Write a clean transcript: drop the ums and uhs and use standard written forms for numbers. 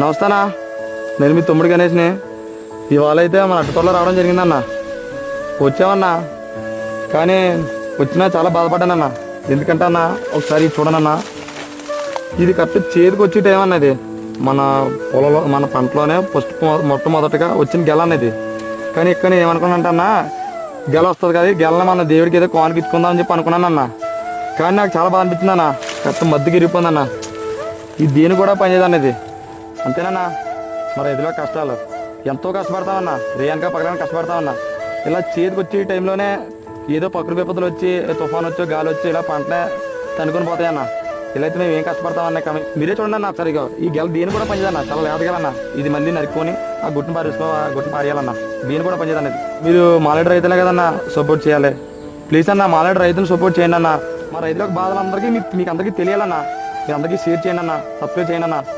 నమస్తేనా, నేను మీ తమ్ముడు గణేష్ని. ఇవాళ అయితే మన అడ్డతోటలో రావడం జరిగిందన్న. వచ్చామన్నా, కానీ వచ్చినా చాలా బాధపడ్డానన్నా. ఎందుకంటే అన్న ఒకసారి చూడనన్నా, ఇది కరెక్ట్ చేతికి వచ్చే టైం అన్నది. మన పొలంలో మన పంటలోనే మొట్టమొదటిగా వచ్చిన గెల అనేది. కానీ ఇక్కడ ఏమనుకున్నానంటే అన్న, గెల వస్తుంది కదా, గెలని మన దేవుడికి ఏదో కానుక ఇచ్చుకుందాం అని చెప్పి అనుకున్నాను అన్న. కానీ నాకు చాలా బాధ అనిపించింది అన్న. కరెక్ట్ మధ్యకి ఇరిగిపోయిందన్న. ఇది దేని కూడా పనిచేయదన్నది. అంతేనన్నా, మరి రైతులో కష్టాలు ఎంతో కష్టపడతామన్నా, రేయనక పగలనక కష్టపడతామన్నా. ఇలా చేతికి వచ్చే టైంలోనే ఏదో ప్రకృతి విపత్తులు వచ్చి, తుఫాన్ వచ్చి, గాలి వచ్చి ఇలా పంటలే తనుకొని పోతాయన్న. ఇలా అయితే మేము ఏం కష్టపడతామన్నా. కానీ మీరే చూడండి అన్న సరిగా, ఈ గెల దేని కూడా పనిచేయదన్న. చాలా లేదగలన్న. ఇది మంది నరుక్కొని ఆ గుట్టును గుట్టును పారేయాలన్న. దేని కూడా పనిచేయదన్నది. మీరు మాలాడి రైతులే కదన్నా సపోర్ట్ చేయాలి. ప్లీజ్ అన్న, మాలాడి రైతులు సపోర్ట్ చేయండి అన్న. మా రైతులకు బాధలు అందరికీ మీకు అందరికీ తెలియాలన్నా. మీరు అందరికీ షేర్ చేయండి అన్న, సబ్స్క్రైబ్ చేయండి అన్న ప్లీజ్.